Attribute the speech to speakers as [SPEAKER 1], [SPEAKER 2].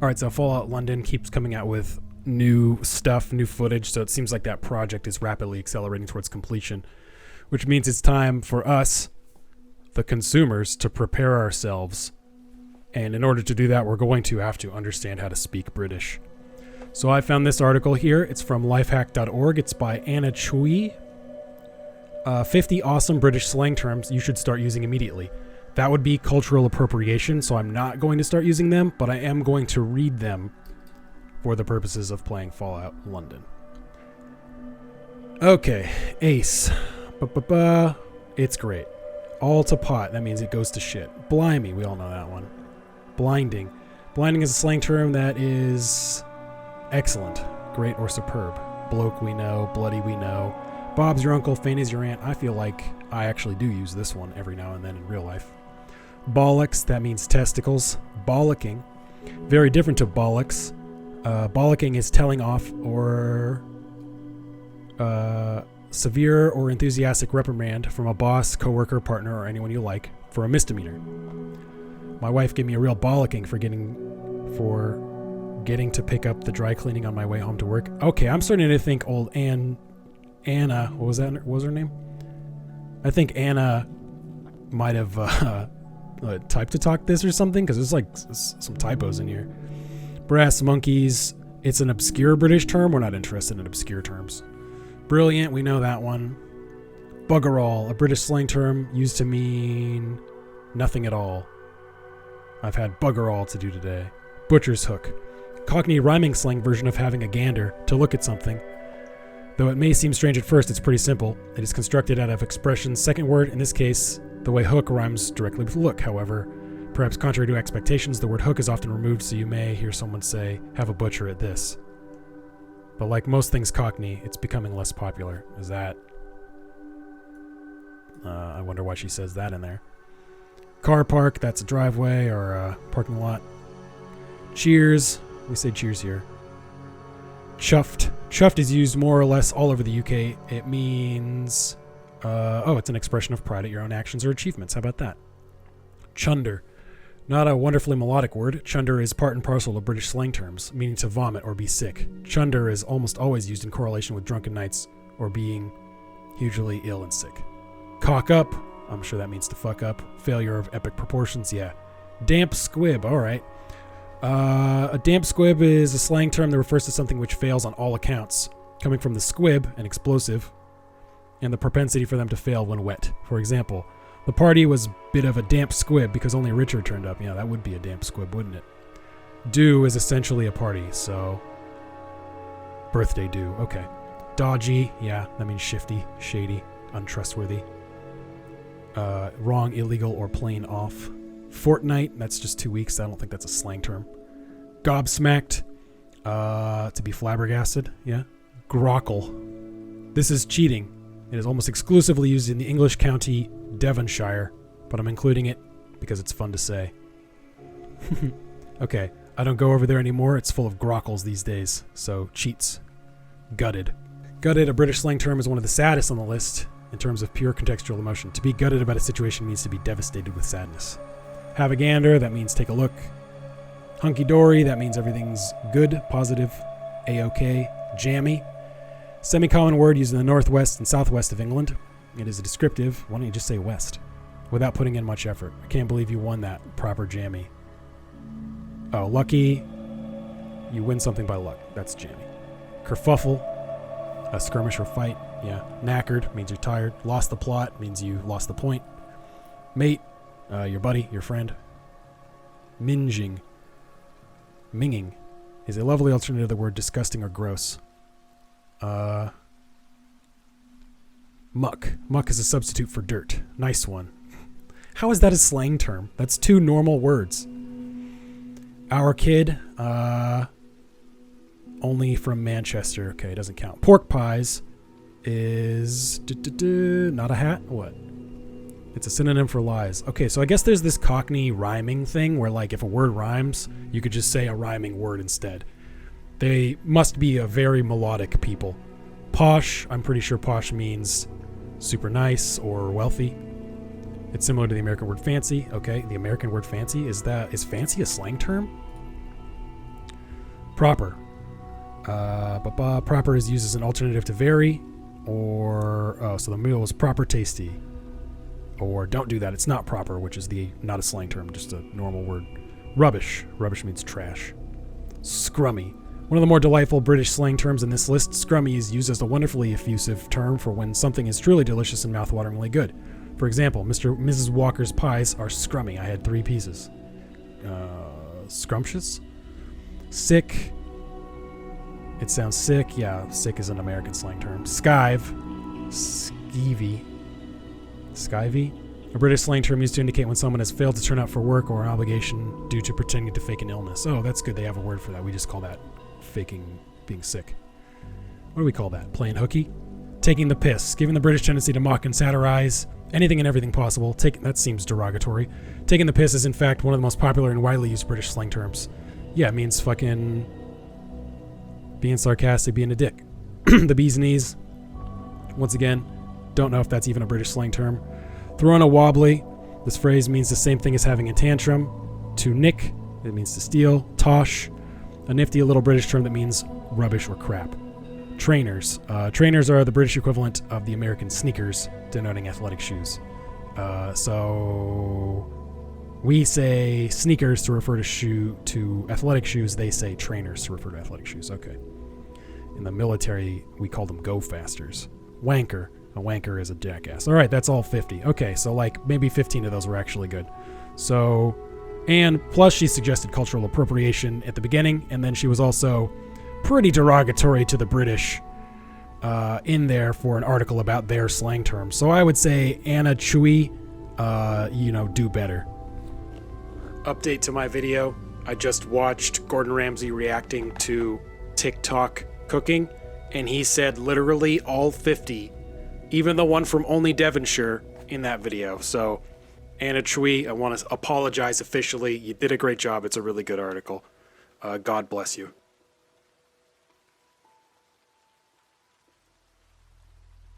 [SPEAKER 1] All right, so Fallout London keeps coming out with new stuff, new footage, so it seems like that project is rapidly accelerating towards completion, which means it's time for us, the consumers, to prepare ourselves. And in order to do that, we're going to have to understand how to speak British. So I found this article here. It's from lifehack.org. It's by Anna Chui. 50 awesome British slang terms you should start using immediately. That would be cultural appropriation, so I'm not going to start using them, but I am going to read them for the purposes of playing Fallout London. Okay, ace. It's great. All to pot, that means it goes to shit. Blimey, we all know that one. Blinding. Blinding is a slang term that is excellent, great, or superb. Bloke we know, bloody we know. Bob's your uncle, Fanny's your aunt. I feel like I actually do use this one every now and then in real life. Bollocks, that means testicles. Bollocking, very different to bollocks. Bollocking is telling off or severe or enthusiastic reprimand from a boss, coworker, partner, or anyone you like for a misdemeanor. My wife gave me a real bollocking for getting to pick up the dry cleaning on my way home to work. Okay, I'm starting to think old Anna, what was her name? I think Anna might have typed to talk this or something, because there's like some typos in here. Brass monkeys, it's an obscure British term. We're not interested in obscure terms. Brilliant, we know that one. Bugger all, a British slang term used to mean nothing at all. I've had bugger all to do today. Butcher's hook, Cockney rhyming slang version of having a gander, to look at something. Though it may seem strange at first, it's pretty simple. It is constructed out of expressions. Second word, in this case, the way hook rhymes directly with look. However, perhaps contrary to expectations, the word hook is often removed, so you may hear someone say, have a butcher at this. But like most things Cockney, it's becoming less popular. Is that... I wonder why she says that in there. Car park, that's a driveway or a parking lot. Cheers, we say cheers here. Chuffed. Chuffed is used more or less all over the UK. It means... it's an expression of pride at your own actions or achievements. How about that? Chunder. Not a wonderfully melodic word. Chunder is part and parcel of British slang terms, meaning to vomit or be sick. Chunder is almost always used in correlation with drunken nights or being hugely ill and sick. Cock up. I'm sure that means to fuck up. Failure of epic proportions. Yeah. Damp squib. All right. A damp squib is a slang term that refers to something which fails on all accounts, coming from the squib, an explosive, and the propensity for them to fail when wet. For example, the party was a bit of a damp squib because only Richard turned up. Yeah, that would be a damp squib, wouldn't it? Do is essentially a party, so... Birthday do, okay. Dodgy, yeah, that means shifty, shady, untrustworthy. Wrong, illegal, or plain off. Fortnight, that's just 2 weeks. I don't think that's a slang term. Gobsmacked, to be flabbergasted, yeah. Grockle. This is cheating. It is almost exclusively used in the English county Devonshire, but I'm including it because it's fun to say. Okay, I don't go over there anymore. It's full of grockles these days, so cheats. Gutted. Gutted, a British slang term, is one of the saddest on the list in terms of pure contextual emotion. To be gutted about a situation means to be devastated with sadness. Have a gander, that means take a look. Hunky-dory, that means everything's good, positive, A-OK, jammy. Semi-common word used in the northwest and southwest of England. It is a descriptive, why don't you just say west, without putting in much effort. I can't believe you won that proper jammy. Oh, lucky, you win something by luck. That's jammy. Kerfuffle, a skirmish or fight. Yeah. Knackered means you're tired. Lost the plot means you lost the point. Mate, your buddy, your friend. Minging is a lovely alternative to the word disgusting or gross. Muck. Muck is a substitute for dirt. Nice one. How is that a slang term? That's two normal words. Our kid, only from Manchester. Okay, it doesn't count. Pork pies is not a hat? What? It's a synonym for lies. Okay, so I guess there's this Cockney rhyming thing where, like, if a word rhymes, you could just say a rhyming word instead. They must be a very melodic people. Posh, I'm pretty sure posh means super nice or wealthy. It's similar to the American word fancy. Okay, the American word fancy, is fancy a slang term? Proper. Proper is used as an alternative to very, or so the meal was proper tasty, or don't do that, it's not proper, which is not a slang term, just a normal word. Rubbish. Rubbish means trash. Scrummy. One of the more delightful British slang terms in this list, scrummy is used as a wonderfully effusive term for when something is truly delicious and mouthwateringly good. For example, Mrs. Walker's pies are scrummy. I had 3 pieces. Scrumptious? Sick. It sounds sick. Yeah, sick is an American slang term. Skive. Skeevy. Skivey? A British slang term used to indicate when someone has failed to turn up for work or an obligation due to pretending to fake an illness. Oh, that's good. They have a word for that. We just call that faking being sick. What do we call that? Playing hooky? Taking the piss. Given the British tendency to mock and satirize anything and everything possible, that seems derogatory. Taking the piss is in fact one of the most popular and widely used British slang terms. Yeah, it means fucking being sarcastic, being a dick. The bee's knees. Once again, don't know if that's even a British slang term. Throwing a wobbly. This phrase means the same thing as having a tantrum. To nick, it means to steal. Tosh, a nifty little British term that means rubbish or crap. Trainers. Trainers are the British equivalent of the American sneakers, denoting athletic shoes. So we say sneakers to refer to athletic shoes. They say trainers to refer to athletic shoes. Okay. In the military, we call them go-fasters. Wanker. A wanker is a jackass. All right, that's all 50. Okay, so like maybe 15 of those were actually good. So, and plus she suggested cultural appropriation at the beginning, and then she was also pretty derogatory to the British in there for an article about their slang terms. So I would say Anna Chui, do better. Update to my video. I just watched Gordon Ramsay reacting to TikTok cooking, and he said literally all 50, even the one from Only Devonshire in that video. So Anna Chui, I want to apologize officially. You did a great job. It's a really good article. God bless you.